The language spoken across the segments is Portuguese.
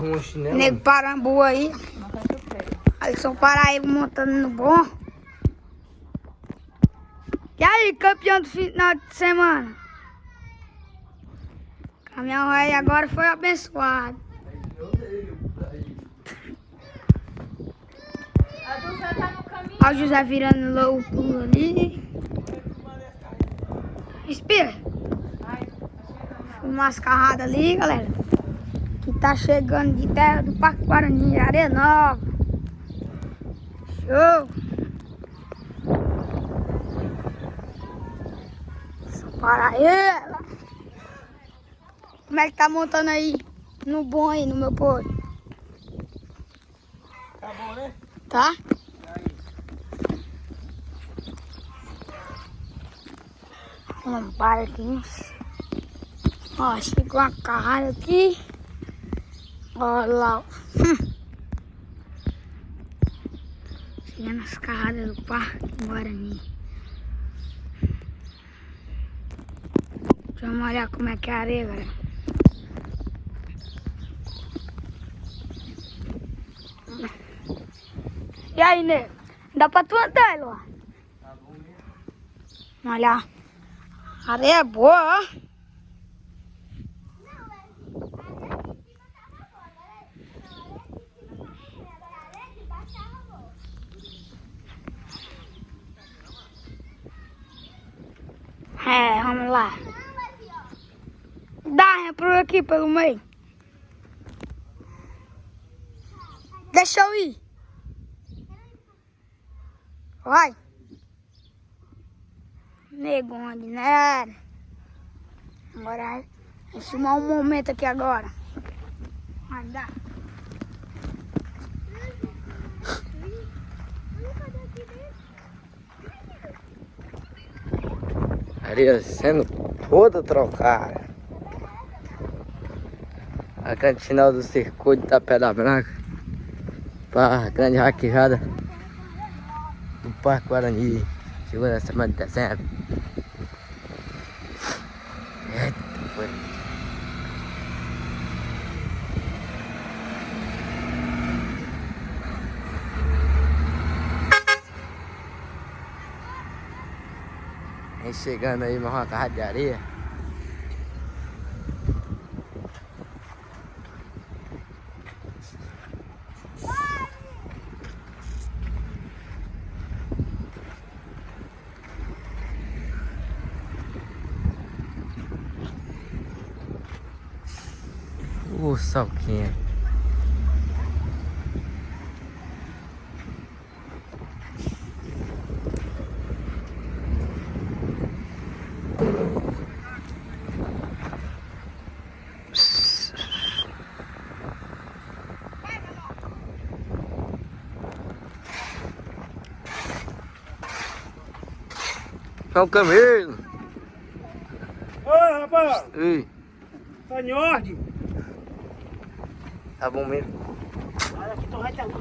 Um chinelo. Nego Parambu aí. Alisson Paraíba montando no bom. E aí, campeão do final de semana? O caminhão aí agora foi abençoado. Olha o José virando o pulo ali. Espera. Uma mascarrada ali, galera. Que tá chegando de terra do Parque Guarani, Areia Nova. Show. Paraíba. Como é que tá montando aí? No bom aí, no meu porto. Tá bom, né? Tá? Vamos parar aqui. Ó, chegou uma carrada aqui. Olha lá. Chegando as carradas do Parque Guarani. Vamos olhar como é que é a areia, galera. E aí, nego? Dá pra tu andar, Eloá? Tá bom mesmo. Olha, a areia é boa, ó. É, vamos lá. Dá, é por aqui, pelo meio. Deixa eu ir. Vai. Nego, onde, né? Agora, vou filmar um momento aqui agora. Vai dar. Areia sendo toda trocada. A cantina do circuito da Pedra Branca para grande raquejada do Parque Guarani. Chegou na semana de dezembro. Eita, foi. Vem chegando aí mais uma carrada de areia. Salquinha. É um camelo. Ô, rapaz! Ei, Tá em ordem? tá bom mesmo. Olha aqui, tô retendo.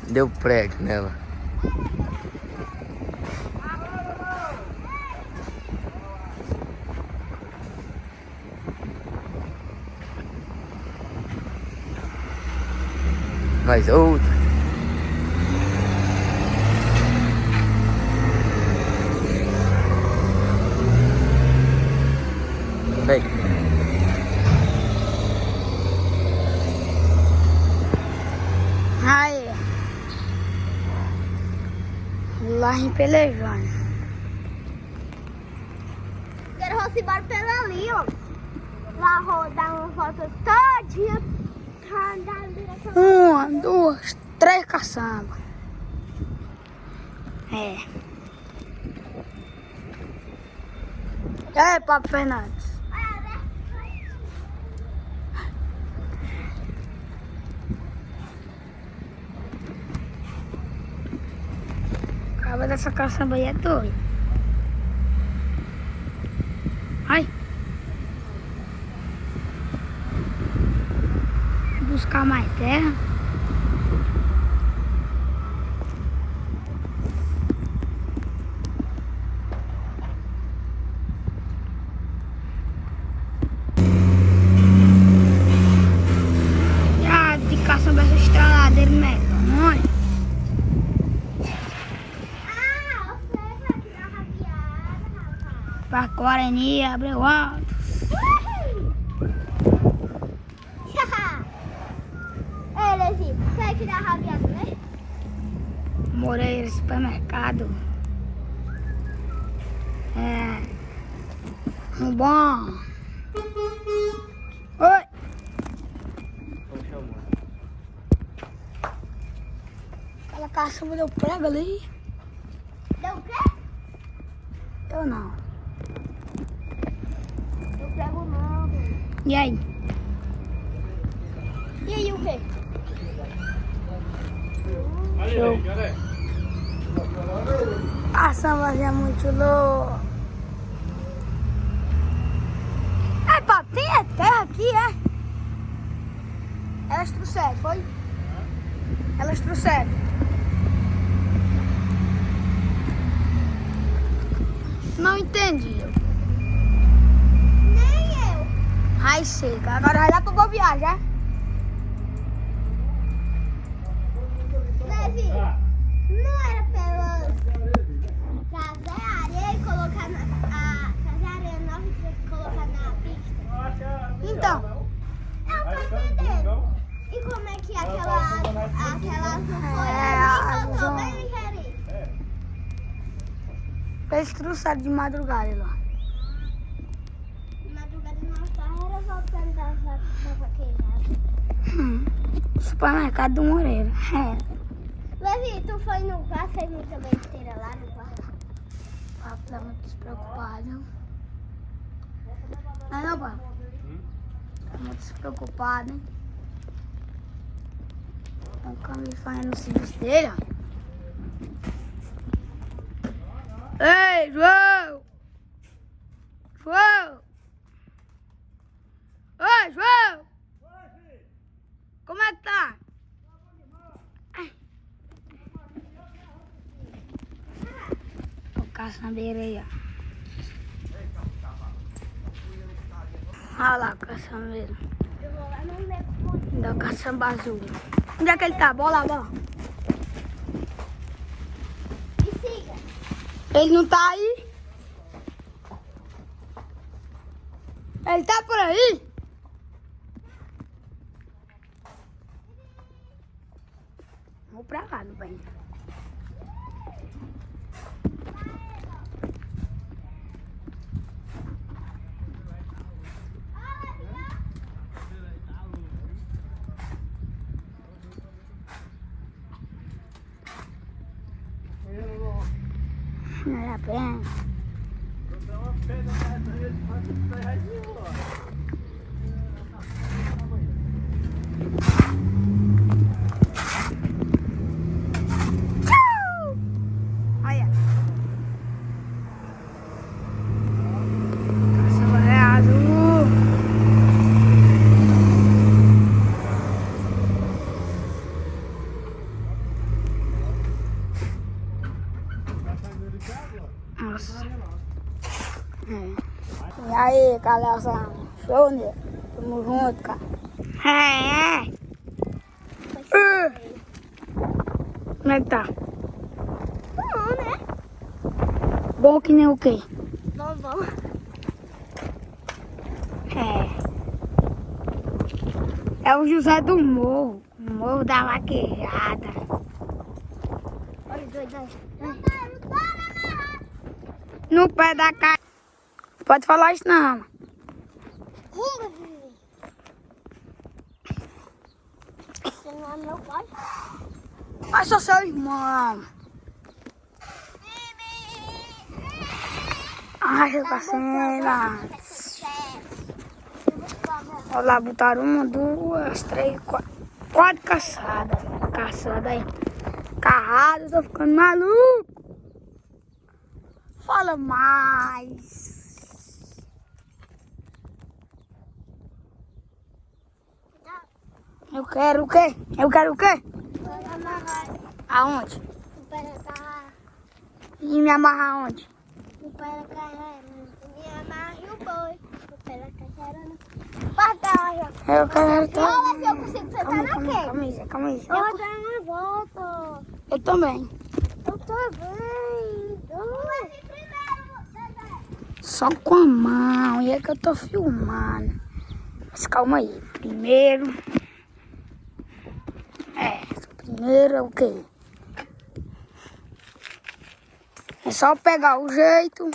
Deu prego nela. Mais outra. Vem. Aí. Lá em Pelejana. Quero você embora pela ali, ó. Lá rodar uma volta todinha. Andar em direção. 1, 2, 3 caçamba. É. E aí, Papo Fernandes? O cabo dessa caçamba aí é doido. Ai. Buscar mais terra. Parque Guarani, Abreu Alto. Ei, Levi, quer tirar a rabiata, né? Moreira, supermercado. Um bom. Oi. Aquela caçamba deu prego ali. Deu o quê? Eu não. Eu prego não. E aí? E aí, o quê? Show. A samba é muito louca. É, papo, tem terra aqui, é? Elas trouxeram, foi? Elas trouxeram. Não entendi. Nem eu. Ai, chega. Agora vai dar pra boa viagem, é? Levi, não era pra eu trazer a areia e colocar trazer a areia nova e colocar na pista? Então. Eu tô entendendo. E como é que aquela azul foi? a Eu tô azul. bem ligeirinho. Eles trouxeram de madrugada lá. De madrugada nós era voltando da vaquejada. Supermercado do Moreira. Levi, tu foi no bar, fez muita besteira lá no bar? O papo tá muito despreocupado. Não é não, papo? Tá muito despreocupado, hein? O Camilo fazendo o serviço dele, ó. Ei, João! João! Oi, João! Como é que tá? O caçambeiro aí, ó. Olha lá o caçambeiro. Eu vou lá no meu. Da caçamba azul. Onde é que ele tá? Bola, bola. Me siga. Ele não tá aí? Ele tá por aí? Vou pra lá no banheiro. Não é a pena. Tchau! Olha. Caçamba é azul. Nossa. E aí, galera? Show, né? Tamo junto, cara. É. Como é que tá? Bom, né? Bom que nem o quê? Bom. É o José do Morro. O Morro da Vaquejada. Olha os dois aí. No pé da casa. Pode falar isso não. Rumba, Vivi. Você não é meu pai? Mas sou seu irmão. Ai, eu passei lá. Olha lá, botaram uma, duas, três, quatro caçadas. Caçada aí. Carrado, tô ficando maluco. Fala mais. Eu quero o quê? Eu quero o quê? Aonde? E me amarrar aonde? Me amarre o boi. O pé da caixarana. Batalha. Eu quero ter... Olha se eu consigo sentar na quê? Calma aí. Eu vou dar uma volta. Eu também. Eu tô bem. Só com a mão. E é que eu tô filmando. Mas calma aí. Primeiro é o quê? É só pegar o jeito.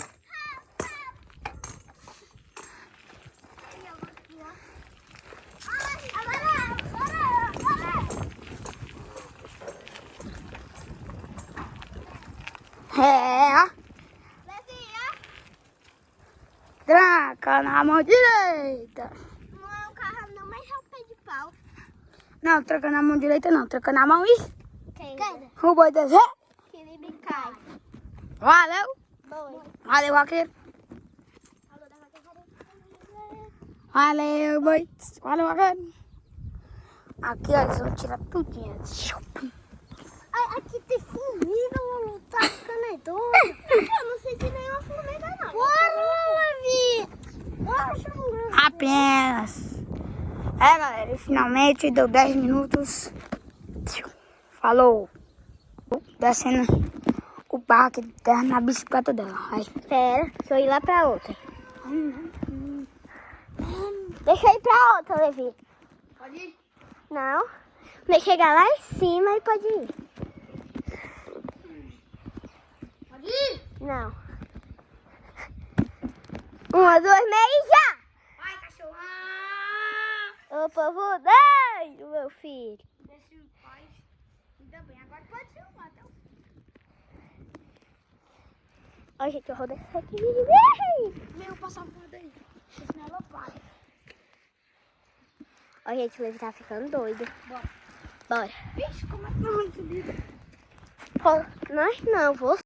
Tranca na mão direita. Não é um carro não, mas é o pé de pau. Não, tranca na mão direita não. Tranca na mão e Quem? o boi descer. Que ele me cai. Valeu. Boi. Valeu, vaqueiro. Valeu, boi. Valeu, vaqueiro. Aqui, ó, eles vão tirar tudinho. Ai, aqui tem formiga, Lulu. Tá ficando doido. Eu não sei se nenhuma formiga, não. Apenas. Galera, e finalmente deu 10 minutos. Falou. Descendo o parque de terra na bicicleta dela. Vai. Pera, deixa eu ir lá pra outra. Deixa eu ir pra outra, Levi. Pode ir? Não. Quando eu chegar lá em cima, ele pode ir. Pode ir? Não. 1, 2, meio já! Vai, cachorrão! Ô, povo doido, meu filho. Desce o pai. Ainda bem, agora pode filmar, então. Ó, gente, eu vou descer aqui. Meu, passar por daí. Senão ela para. Ó, gente, o Levi tá ficando doido. Bora. Bora. Vixe, como é que nós vamos subir? Nós não, você.